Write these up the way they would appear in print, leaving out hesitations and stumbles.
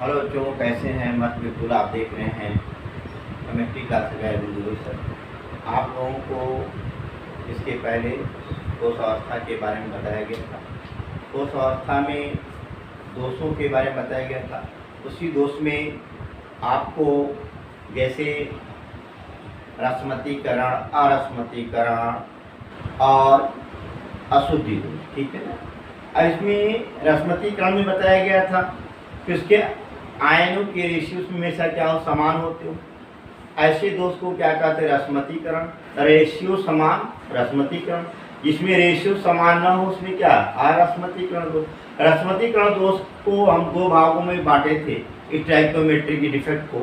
Hello बच्चों, कैसे हैं? मत बिल्कुल आप देख रहे हैं केमिस्ट्री क्लास गए बिल्कुल सर। आप लोगों को इसके पहले कोश अवस्था के बारे में बताया गया था। कोश अवस्था में दोषों के बारे में बताया गया था। उसी दोष में आपको जैसे रश्मितीकरण, अरश्मितीकरण और अशुद्धि दोष, ठीक है ना। इसमें रश्मितीकरण में बताया गया था कि उसके आयनों के रेशियोज में हमेशा क्या हो, समान होते हो। ऐसे दोष को क्या कहते हैं? रश्मितीकरण। रेशियो समान रश्मितीकरण। जिसमें रेशियो समान ना हो उसमें क्या, अरश्मितीकरण दोष। रश्मितीकरण दोष को हम दो भागों में बांटे थे। स्टोइकियोमेट्री की डिफेक्ट को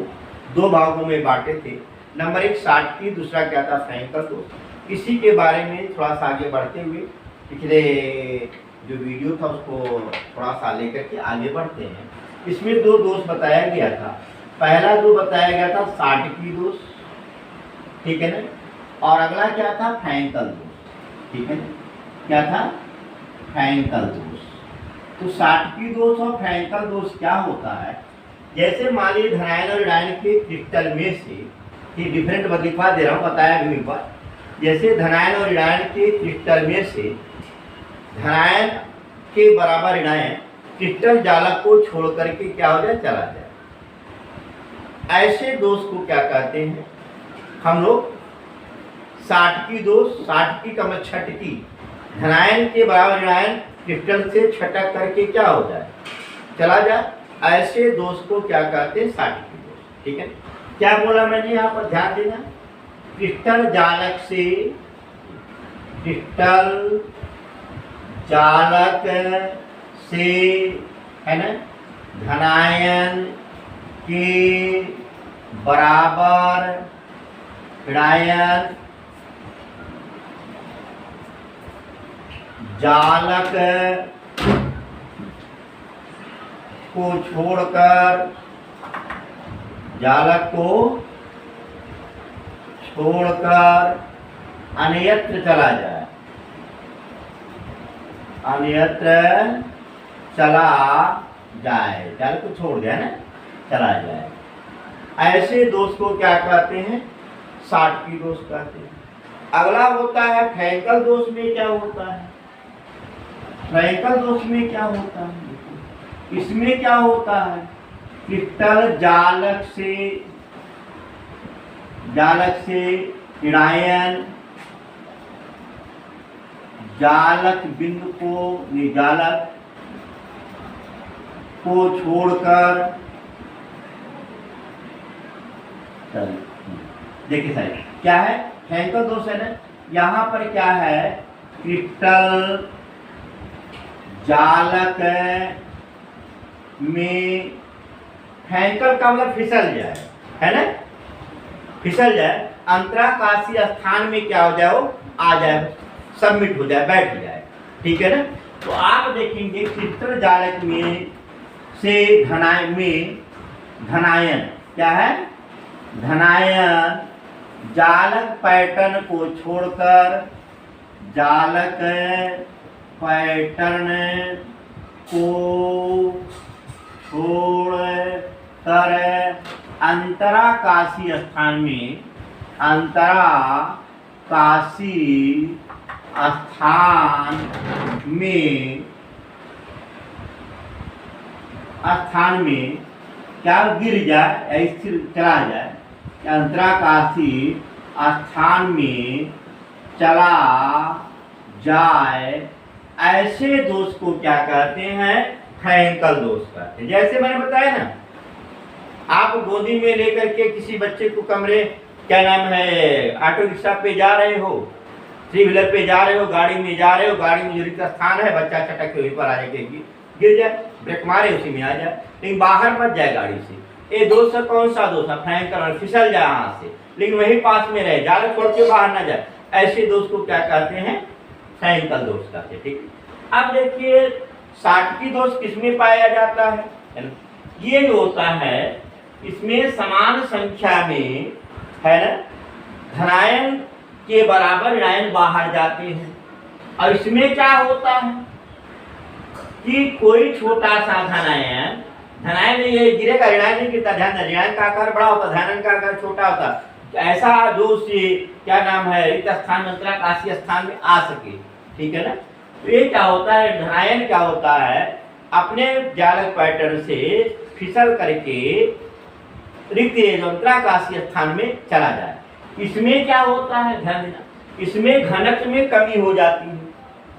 दो भागों में बांटे थे। नंबर एक शाटकी, दूसरा क्या था, फ्रैंकल दोष। इसी के बारे में थोड़ा सा आगे बढ़ते हुए पिछले जो वीडियो था उसको थोड़ा सा लेकर के आगे बढ़ते हैं। इसमें दो दोष बताया गया था। पहला जो बताया गया था शाटकी दोष, ठीक है ना। और अगला क्या था, फ्रैंकल दोष, ठीक है ना। क्या था? फ्रैंकल दोष। तो शाटकी दोष और फ्रैंकल दोष क्या होता है? जैसे मान लीजिए धनायन और ऋणायन के क्रिस्टल में से, ये डिफरेंट लिखवा दे रहा हूँ, बताया भी एक बार। जैसे धनायन और ऋणायन के क्रिस्टल में से धनायन के बराबर ऋणायन क्रिस्टल जालक को छोड़ करके क्या हो जाए, चला जाए। ऐसे दोष को क्या कहते हैं हम लोग? शाटकी दोष। शाटकी का मतलब छटकी, धनायन के बराबर ऋणायन क्रिस्टल से छटक करके क्या हो जाए, चला जाए। ऐसे दोष को क्या कहते हैं? शाटकी दोष, ठीक है। क्या बोला मैंने यहाँ पर, ध्यान देना। क्रिस्टल जालक से, क्रिस्टल जालक से, है ना, धनायन के बराबर ऋणायन जालक को छोड़कर, जालक को छोड़कर अन्यत्र चला जाए, अन्यत्र चला जाए। जालक को छोड़ दिया ना, चला जाए। ऐसे दोष को क्या कहते हैं? शाटकी दोष कहते हैं। अगला होता है फ्रैंकल दोष। में क्या होता है? फ्रैंकल दोष में क्या होता है? इसमें क्या होता है? क्रिस्टल जालक से ऋणायन जालक बिंदु को, जालक को छोड़कर, देखिए साहब क्या है, फ्रैंकल दोष है ना। यहाँ पर क्या है, क्रिस्टल जालक में, फ्रैंकल का मतलब फिसल जाए, है ना, फिसल जाए। अंतराकाशीय स्थान में क्या हो जाए, वो आ जाए, सबमिट हो जाए, बैठ जाए, ठीक है ना। तो आप देखेंगे क्रिस्टल जालक में से धनायन में, धनायन क्या है, धनायन जालक पैटर्न को छोड़कर, जालक पैटर्न को छोड़कर अंतराकाशीय स्थान में, अंतराकाशीय स्थान में क्या गिर जाए, स्थिर चला जाए, अंतराकाशीय स्थान में चला जाए। ऐसे दोष को क्या कहते हैं? फ्रैंकल दोष कहते हैं। जैसे मैंने बताया ना, आप गोदी में लेकर के किसी बच्चे को कमरे, क्या नाम है, ऑटो रिक्शा पे जा रहे हो, थ्री व्हीलर पे जा रहे हो, गाड़ी में जा रहे हो, गाड़ी में जरूरी का स्थान है, बच्चा चटक के ऊपर आ जाए, गिर जाए, ब्रेक मारे उसी में आ जाए, लेकिन बाहर मत जाए गाड़ी से। ये दोष है, कौन सा दोष है? फ्रैंकल। फिसल जाए हाथ से, लेकिन वही पास में रहे, जालक छोड़ के बाहर ना जाए। ऐसे दोष को क्या कहते हैं? फ्रैंकल दोष कहते हैं, ठीक। अब देखिए शाटकी दोष किसमें पाया जाता है? ये जो होता है इसमें समान संख्या में, है ना, धनायन के बराबर ऋणायन बाहर जाते हैं। और इसमें क्या होता है कि कोई छोटा सा धनायन ये गिरेगा, ऋणायन नहीं गिरता, ध्यान दें, ऋणायन का आकार बड़ा होता, ध्यानायन का आकार छोटा होता। तो ऐसा जो क्या नाम है रिक्त स्थान में अंतराकाशीय स्थान में आ सके, ठीक है ना। तो ये क्या होता है, धनायन क्या होता है, अपने जालक पैटर्न से फिसल करके रिक्त अंतराकाशीय स्थान में चला जाए। इसमें क्या होता है, ध्यान देना, इसमें घनत्व में कमी हो जाती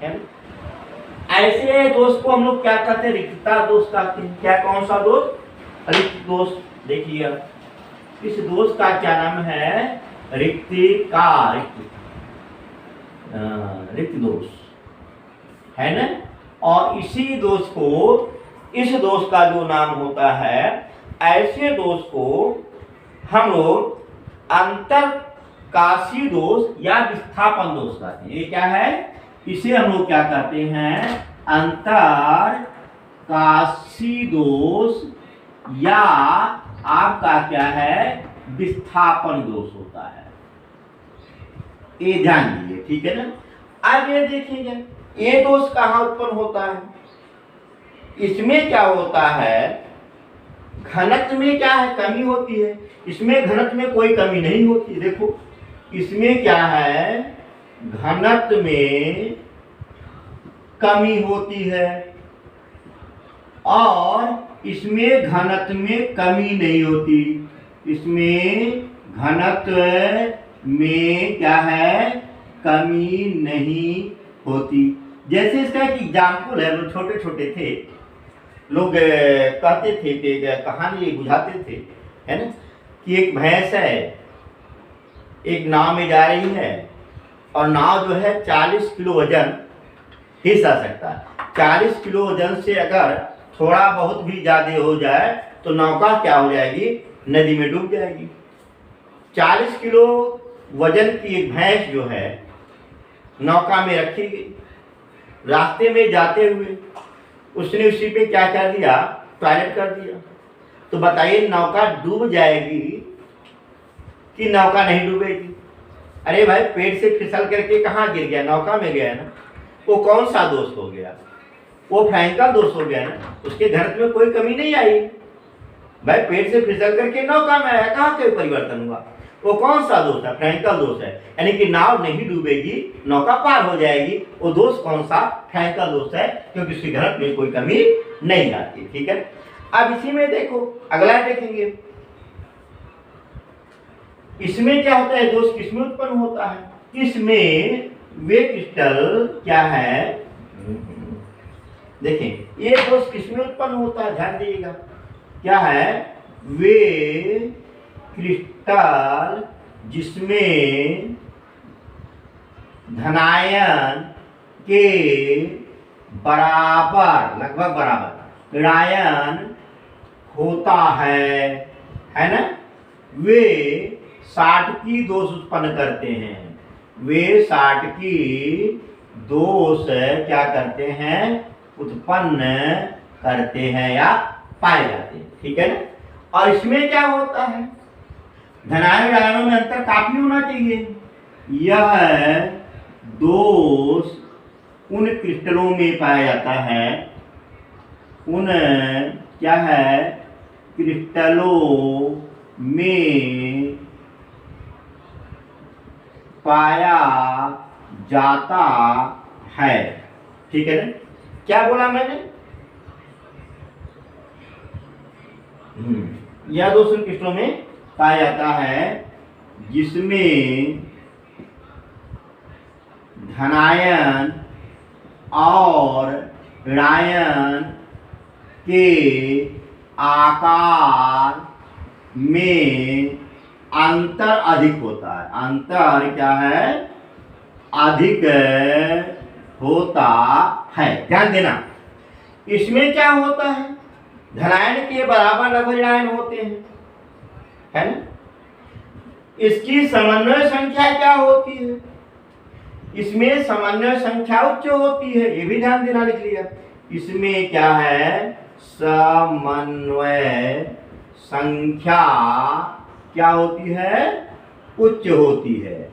है ना। ऐसे दोष को हम लोग क्या कहते हैं, रिक्तता दोष कहते हैं। क्या, कौन सा दोष, रिक्त दोष। देखिए इस दोष का क्या नाम है, रिक्त दोष है ना। और इसी दोष को, इस दोष का जो नाम होता है, ऐसे दोष को हम लोग अंतरकाशी दोष या विस्थापन दोष कहते हैं। ये क्या है, इसे हम लोग क्या कहते हैं, अंतरकाशी दोष या आपका क्या है, विस्थापन दोष होता है। ये ध्यान दीजिए, ठीक है ना। आगे देखिएगा, ये दोष कहाँ उत्पन्न होता है। इसमें क्या होता है, घनत्व में क्या है, कमी होती है। इसमें घनत्व में कोई कमी नहीं होती। देखो इसमें क्या है, घनत्व में कमी होती है और इसमें घनत्व में कमी नहीं होती। इसमें घनत्व में क्या है, कमी नहीं होती। जैसे इसका एक एग्जाम्पल है, वो छोटे छोटे थे लोग कहते थे कि कहानी बुझाते थे, है ना, कि एक भैंस है, एक नाव में जा रही है और नाव जो है 40 किलो वजन हिस्सा सकता है। 40 किलो वजन से अगर थोड़ा बहुत भी ज़्यादा हो जाए तो नौका क्या हो जाएगी, नदी में डूब जाएगी। 40 किलो वजन की एक भैंस जो है नौका में रखी गई। रास्ते में जाते हुए उसने उसी पे क्या कर दिया, टॉयलेट कर दिया। तो बताइए नौका डूब जाएगी कि नौका नहीं डूबेगी। अरे भाई पेट से फिसल करके कहाँ गिर गया, नौका में गया ना। वो कौन सा दोष हो गया, वो फ्रैंकल दोष हो गया ना। उसके घनत्व में कोई कमी नहीं आई भाई, पेट से फिसल करके नौका में आया, कहाँ कोई परिवर्तन हुआ। वो कौन सा दोष है, फ्रैंकल दोष है, यानी कि नाव नहीं डूबेगी, नौका पार हो जाएगी। वो दोष कौन सा, फ्रैंकल दोष है, क्योंकि उसके घनत्व में कोई कमी नहीं आती। ठीक है, अब इसी में देखो अगला देखेंगे, इसमें क्या होता है, दोष किसमें उत्पन्न होता है। इसमें वे क्रिस्टल क्या है, देखें ये दोष किसमें उत्पन्न होता है, ध्यान दीजिएगा, क्या है, वे क्रिस्टल जिसमें धनायन के बराबर, लगभग बराबर ऋणायन होता है ना, वे साटकी दोष उत्पन्न करते हैं। वे साटकी दोष क्या करते हैं, उत्पन्न करते हैं या पाए जाते हैं। ठीक है ना। और इसमें क्या होता है, धनायन ऋणायनों में अंतर काफी होना चाहिए। यह दोष उन क्रिस्टलों में पाया जाता है, उन क्या है, क्रिस्टलों में पाया जाता है। ठीक है ना, क्या बोला मैंने, यह दोष उन क्रिस्टलों में पाया जाता है जिसमें धनायन और ऋणायन के आकार में अंतर अधिक होता है। अंतर क्या है, अधिक होता है। ध्यान देना, इसमें क्या होता है, धनायन के बराबर लगभग ऋणायन होते हैं, है ना। इसकी समन्वय संख्या क्या होती है, इसमें समन्वय संख्या उच्च होती है, ये भी ध्यान देना, लिख लिया। इसमें क्या है, समन्वय संख्या क्या होती है, उच्च होती है।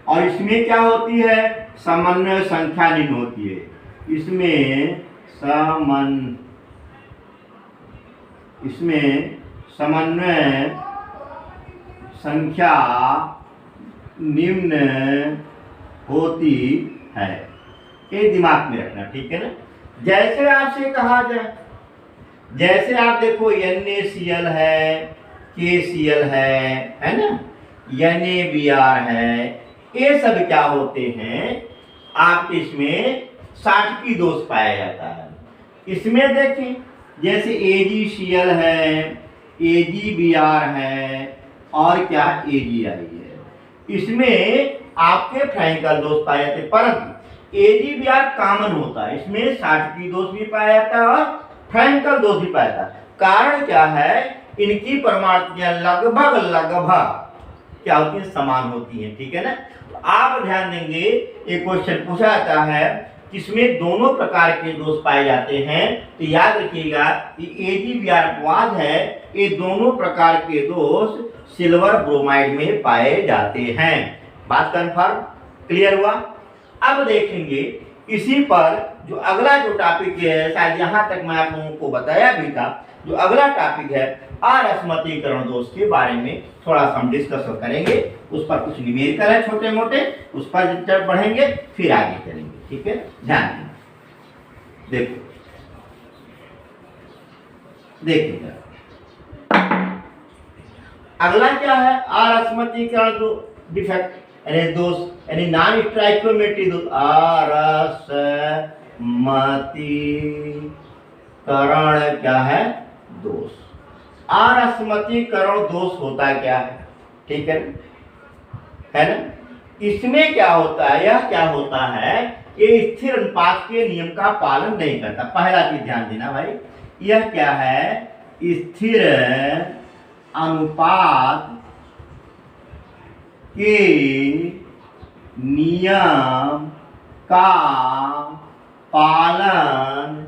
और इसमें क्या होती है, समन्वय संख्या निम्न होती है। इसमें समन्वय इसमें समन्वय संख्या निम्न होती है, ये दिमाग में रखना, ठीक है ना। जैसे आपसे कहा जाए, जैसे आप देखो NaCl है, KCl है ना, NaBr है, ये सब क्या होते हैं आपके इसमें साटकी दोष पाया जाता है। इसमें देखें जैसे AgCl है, AgBr है और क्या AgI है, इसमें आपके फ्रैंकल दोष पाए जाते हैं, परंतु AgBr कॉमन होता है, इसमें साटकी दोष भी पाया जाता है और फ्रैंकल दोष भी पाया जाता है। कारण क्या है, इनकी परमाणुएं लगभग क्या होती है, समान होती हैं, ठीक है ना। तो आप ध्यान देंगे एक क्वेश्चन पूछा जाता है इसमें दोनों प्रकार के दोष पाए जाते हैं, तो याद रखिएगा कि AgBr अपवाद है, ये दोनों प्रकार के दोष सिल्वर ब्रोमाइड में पाए जाते हैं। बात कंफर्म, क्लियर हुआ। अब देखेंगे इसी पर जो अगला जो टॉपिक है, शायद यहाँ तक मैं आप लोगों को बताया भी था, जो अगला टॉपिक है अरस्मतीकरण दोष के बारे में थोड़ा सा हम डिस्कस करेंगे। उस पर कुछ न्यूमेरिकल है छोटे मोटे, उस पर जब बढ़ेंगे फिर आगे चलेंगे, ठीक है। ध्यान देखो, देखिए अगला क्या है, अरस्मतीकरण डिफेक्ट यानी दोष, यानी नॉन स्टोइकियोमेट्रिक दोष। अरस्मतीकरण क्या है, दोष। अरस्मतीकरण दोष होता क्या है, ठीक है ना। इसमें क्या होता है, यह क्या होता है, ये स्थिर अनुपात के नियम का पालन नहीं करता। पहला चीज ध्यान देना भाई, यह क्या है, स्थिर अनुपात के नियम का पालन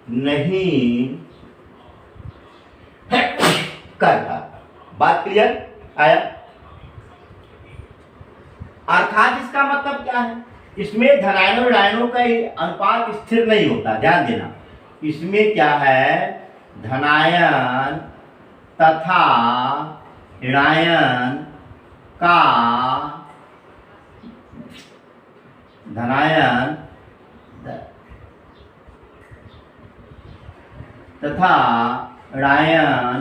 नहीं करता। बात क्लियर आया। अर्थात इसका मतलब क्या है, इसमें धनायनों ऋणायनों का अनुपात स्थिर नहीं होता। ध्यान देना, इसमें क्या है, धनायन तथा ऋणायन का, धनायन तथा ऋणायन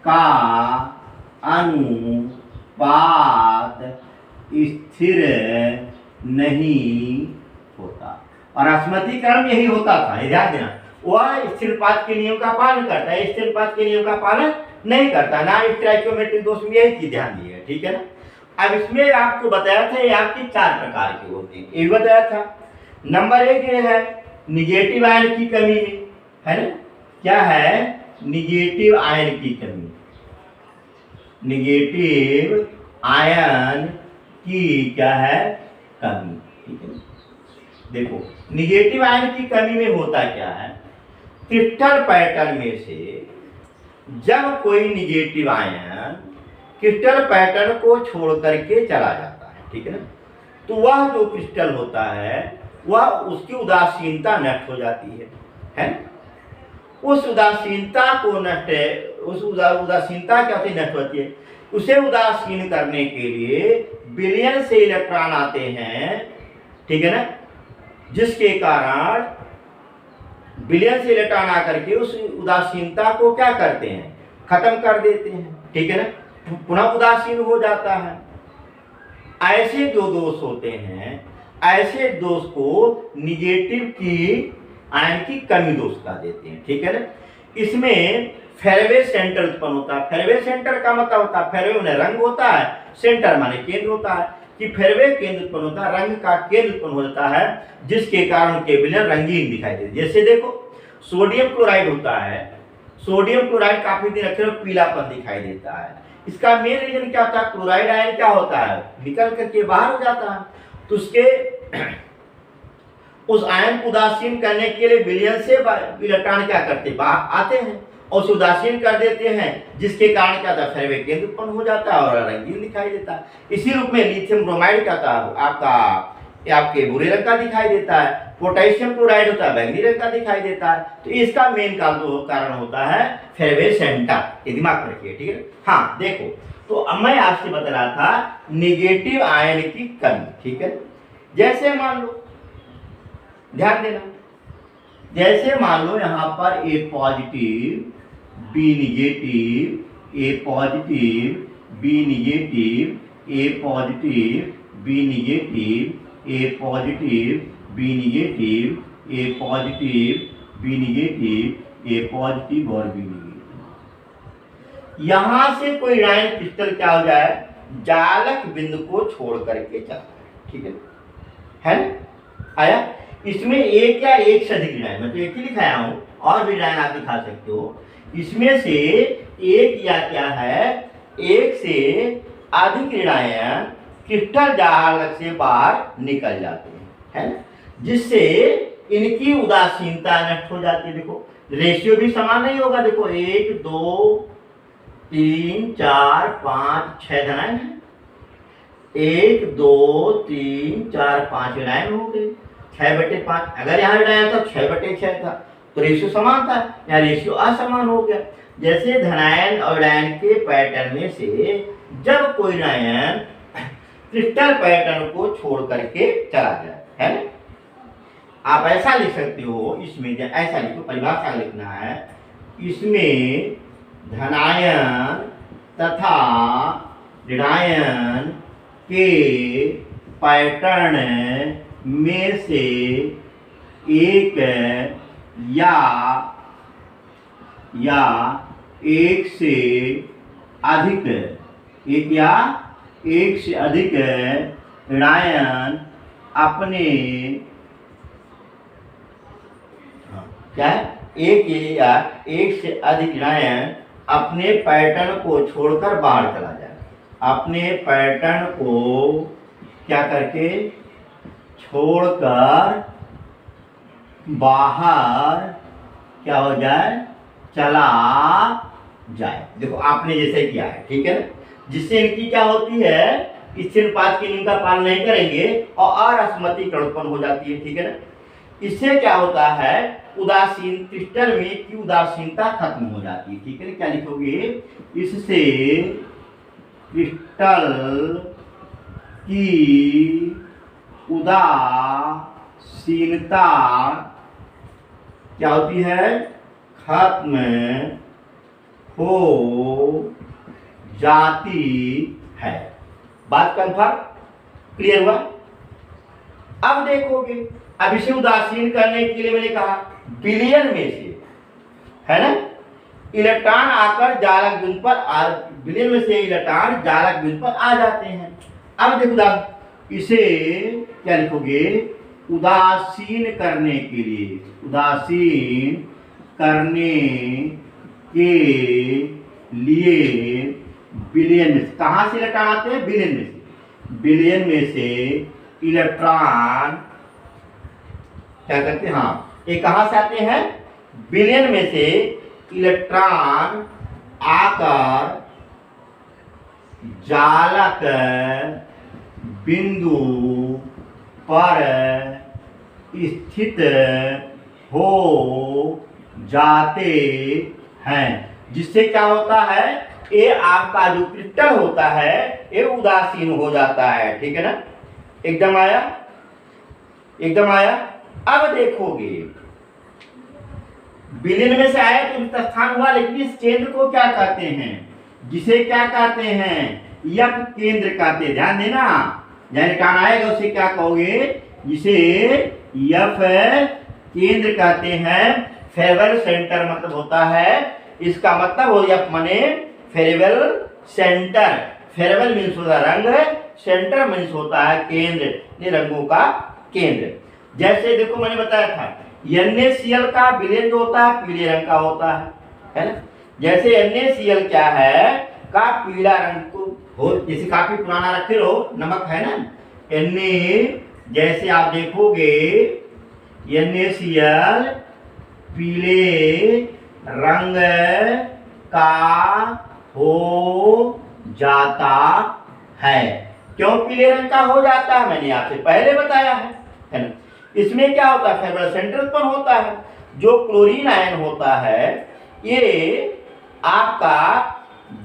का अनुपात स्थिर नहीं होता। और अरस्मतीकरण यही होता था, ध्यान देना, वह स्थिर अनुपात के नियम का पालन करता है, स्थिर अनुपात के नियम का पालन नहीं करता। नॉन स्टोइकियोमेट्रिक दोष में यही चीज ध्यान दिएगा, ठीक है ना। अब इसमें आपको बताया था ये आपके 4 प्रकार के होते हैं, ये बताया था। नंबर 1 ये है निगेटिव आयन की कमी में, है ना, क्या है, निगेटिव आयन की कमी, निगेटिव आयन की क्या है, कमी, ठीक है। देखो निगेटिव आयन की कमी में होता क्या है, क्रिस्टल पैटर्न में से जब कोई निगेटिव आयन क्रिस्टल पैटर्न को छोड़ करके चला जाता है, ठीक है ना, तो वह जो क्रिस्टल होता है वह उसकी उदासीनता नष्ट हो जाती है ना। उस उदासीनता को नष्ट, उस उदासीनता क्या होती है, नष्ट होती है। उसे उदासीन करने के लिए बिलियन से इलेक्ट्रॉन आते हैं, ठीक है ना, जिसके कारण बिलियन से इलेक्ट्रॉन आकर के उस उदासीनता को क्या करते हैं, खत्म कर देते हैं, ठीक है ना, पुनः उदासीन हो जाता है। ऐसे जो दोष होते हैं, ऐसे दोष को निगेटिव की आयन की कमी दोष का देते हैं, ठीक है ना। इसमें फेरवे सेंटर उत्पन्न होता है। फेरवे सेंटर का मतलब होता है, फेरवे में रंग होता है, सेंटर माने केंद्र होता है, कि फेरवे केंद्र उत्पन्न होता है, रंग का केंद्र उत्पन्न हो जाता है, जिसके कारण के विलयन रंगीन दिखाई देते। जैसे देखो सोडियम क्लोराइड होता है, सोडियम क्लोराइड काफी दिन रखे पीलापन दिखाई देता है। इसका मेन रीजन क्या होता है, क्लोराइड आयन क्या होता है, निकल करके बाहर हो जाता है। तो उसके उस आयन को उदासीन करने के लिए विलयन से इलेक्ट्रॉन क्या करते हैं, बाहर आते हैं और उसे उदासीन कर देते हैं, जिसके कारण क्या होता है, फेरवे केंद्र उत्पन्न हो जाता है और रंगीन दिखाई देता है। इसी रूप में लिथियम ब्रोमाइड क्या था, आपका ये आपके भूरे रंग का दिखाई देता है, पोटेशियम क्लोराइड होता है बैंगनी रंग का दिखाई देता है। तो इसका मेन कारण होता है फेरवेसेंटा, ये दिमाग में रखिए, ठीक है। हाँ देखो, तो अब मैं आपसे बता रहा था निगेटिव आयन की कमी, ठीक है। जैसे मान लो, ध्यान देना, जैसे मान लो यहाँ पर ए पॉजिटिव बी निगेटिव, ए पॉजिटिव बी निगेटिव, ए पॉजिटिव बी निगेटिव, ए पॉजिटिव बी निगेटिव, ए पॉजिटिव बी निगेटिव, ए पॉजिटिव और बी निगेटिव। यहां से कोई आयन क्रिस्टल क्या हो जाए, जालक बिंदु को छोड़ करके चलता है, ठीक है ना? आया? इसमें एक या एक से अधिक ऋणायन, मैं तो एक ही लिखाया हूं, और भी ऋणायन आप दिखा सकते हो। इसमें से एक या क्या है, एक से अधिक ऋणायन क्रिस्टल जालक से बाहर निकल जाते हैं, है ना, जिससे इनकी उदासीनता नष्ट हो जाती है। देखो रेशियो भी समान नहीं होगा, देखो 1 2 3 4 5 6 ऋणायन है, 1 2 3 4 5 ऋणायन हो गए, 6/5। अगर यहाँ ऋणायन था 6/6 था, तो रेशियो समान था, यहाँ रेशियो असमान हो गया। जैसे धनायन और ऋणायन के पैटर्न में से जब कोई ऋणायन क्रिस्टल पैटर्न को छोड़ करके चला जाए, है ना, आप ऐसा लिख सकते हो, इसमें ऐसा लिखो, परिभाषा लिखना है, इसमें धनायन तथा ऋणायन के पैटर्न में से एक या एक से अधिक, एक या एक से अधिक ऋणायन अपने क्या है, एक या एक से अधिक ऋणायन अपने पैटर्न को छोड़कर बाहर चला जाए, अपने पैटर्न को क्या करके छोड़कर बाहर क्या हो जाए, चला जाए। देखो आपने जैसे किया है, ठीक है ना, जिससे इनकी क्या होती है, इस अनुपात के नियम का पालन नहीं करेंगे और असमतिकरण उत्पन्न हो जाती है, ठीक है ना। इससे क्या होता है, उदासीन क्रिस्टल में की उदासीनता खत्म हो जाती है, ठीक है ना। क्या लिखोगे, इससे क्रिस्टल की उदासीनता क्या होती है, खत्म हो जाती है। बात कंफर्म, क्लियर हुआ? अब देखोगे, अब इसे उदासीन करने के लिए मैंने कहा विलयन में से, है ना, इलेक्ट्रॉन आकर जालक बिंदु पर विलयन में से इलेक्ट्रॉन जालक बिंदु पर आ जाते हैं। अब देखो इसे क्या लिखोगे, उदासीन करने के लिए, उदासीन करने के लिए विलयन में से, कहां से इलेक्ट्रॉन आते हैं, विलयन में से, विलयन में से इलेक्ट्रॉन क्या करते हैं, हाँ, ये कहां से आते हैं, विलयन में से इलेक्ट्रॉन आकर जालक बिंदु पर स्थित हो जाते हैं, जिससे क्या होता है, ये आपका जो क्रिस्टल होता है ये उदासीन हो जाता है, ठीक है ना। एकदम आया, एकदम आया। अब देखोगे विलयन में से आया तो प्रस्थान हुआ, लेकिन इस केंद्र को क्या कहते हैं, जिसे क्या कहते हैं, यफ केंद्र कहते हैं। ध्यान देना, जहां इलेक्ट्रॉन आएगा उसे क्या कहोगे, जिसे यफ केंद्र कहते हैं। फेरेबल सेंटर मतलब होता है, इसका मतलब हो यफ माने फेरेबल सेंटर। फेरेबल मीन्स होता है रंग, सेंटर मीन्स होता है केंद्र, ये रंगों का केंद्र। जैसे देखो मैंने बताया था NaCl का विलयन जो होता है पीले रंग का होता है ना। जैसे NaCl क्या है, का पीला रंग को हो, जैसे काफी पुराना रखे हो नमक है ना, Na, जैसे आप देखोगे NaCl पीले रंग का हो जाता है। क्यों पीले रंग का हो जाता है, मैंने आपसे पहले बताया है ना। इसमें क्या होता है, फेवरल सेंटर उत्पन्न होता है। जो क्लोरीन आयन होता है ये आपका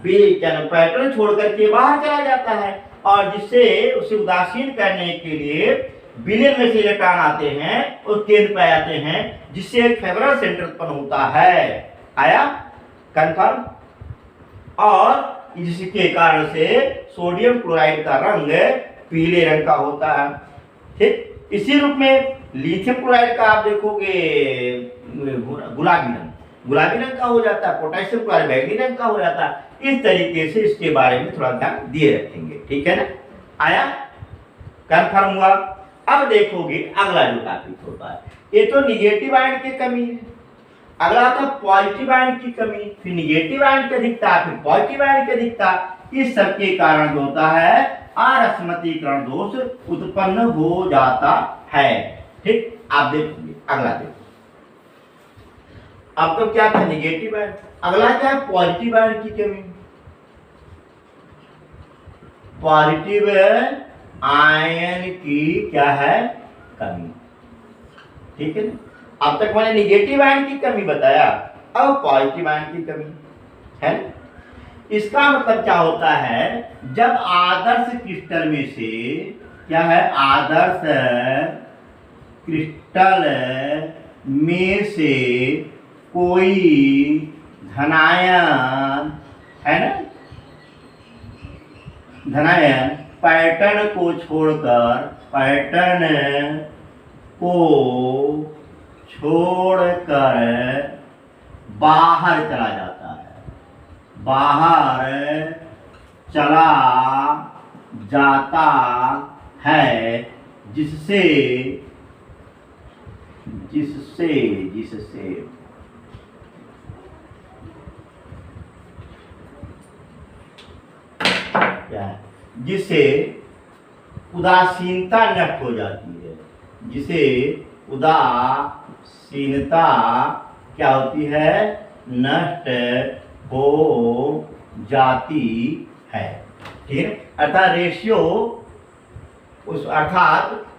पैटर्न छोड़ करके बाहर चला जाता है, और जिससे उसे उदासीन करने के लिए विलयन में से इलेक्ट्रॉन आते हैं और केंद्र पे आते हैं, जिससे एक फेवरल सेंटर उत्पन्न होता है। आया कंफर्म। और जिसके कारण से सोडियम क्लोराइड का रंग पीले रंग का होता है। ठीक, इसी रूप में लिथियम क्लोराइड का आप देखोगे गुलाबी रंग का हो जाता है, पोटेशियम क्लोराइड बैंगनी रंग का हो जाता है। इस तरीके से इसके बारे में थोड़ा ध्यान दिए रखेंगे, ठीक है ना। आया कंफर्म हुआ। अब देखोगे अगला जो टॉपिक होता है, ये तो निगेटिव आयन की कमी है। अगला आता है पॉजिटिव आयन की कमी, फिर निगेटिव आयन की अधिकता, फिर पॉजिटिव आयन की अधिकता। इस सब के कारण जो होता है अरस्मतीकरण दोष उत्पन्न हो जाता है। ठीक, आप देखोगे अगला देखो। अब तो क्या था, निगेटिव आयन। अगला क्या है, पॉजिटिव आयन की कमी। पॉजिटिव आयन की क्या है, कमी। ठीक है ना। अब तक मैंने निगेटिव आयन की कमी बताया, अब पॉजिटिव आयन की कमी है। इसका मतलब क्या होता है, जब आदर्श क्रिस्टल में से क्या है, आदर्श क्रिस्टल में से कोई धनायन है ना, धनायन पैटर्न को छोड़कर बाहर चला जाता है, बाहर चला जाता है, जिससे क्या है, जिससे उदासीनता नष्ट हो जाती है, जिसे उदासीनता क्या होती है, नष्ट हो जाती है। ठीक है, अर्थात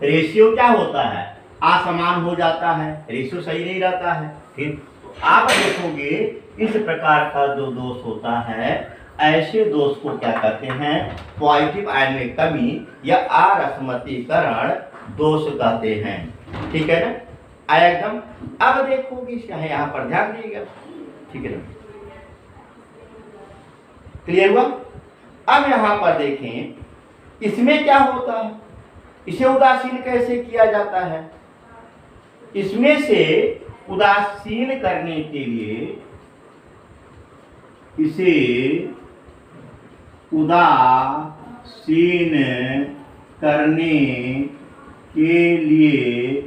रेशियो क्या होता है, असमान हो जाता है, रेशियो सही नहीं रहता है। ठीक, तो आप देखोगे इस प्रकार का जो दोष होता है, ऐसे दोष को क्या कहते हैं, पॉजिटिव आयन में कमी या अरस्मतीकरण दोष कहते हैं। ठीक है ना, आया एकदम। अब देखोगे यहाँ पर ध्यान दीजिएगा, ठीक है ना, क्लियर हुआ। अब यहाँ पर देखें इसमें क्या होता है, इसे उदासीन कैसे किया जाता है। इसमें से उदासीन करने के लिए इसे उदासीन करने के लिए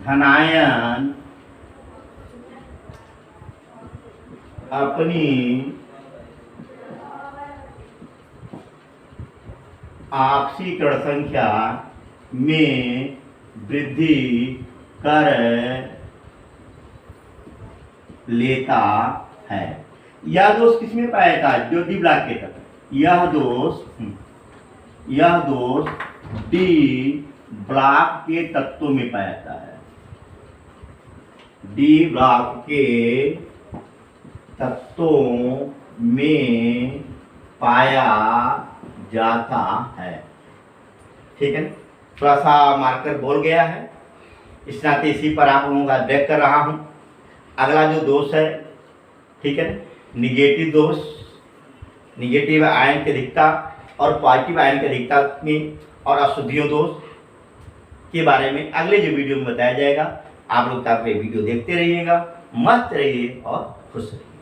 धनायन अपनी ऑक्सीकरण संख्या में वृद्धि कर लेता है। यह दोष किसमें पाया था, जो डी ब्लॉक के तक, यह दोष डी ब्लॉक के तत्वों में पाया जाता है, डी ब्लॉक के तत्वों में पाया जाता है। ठीक है, थोड़ा सा मार्कर बोल गया है, इस नाते इसी पर आप लोगों का ब्रेक कर रहा हूं। अगला जो दोष है, ठीक है, निगेटिव दोष, निगेटिव आयन की अधिकता और पॉजिटिव आयन की अधिकता में और अशुद्धियों दोष के बारे में अगले जो वीडियो में बताया जाएगा। आप लोग वीडियो देखते रहिएगा, मस्त रहिए और खुश रहिए।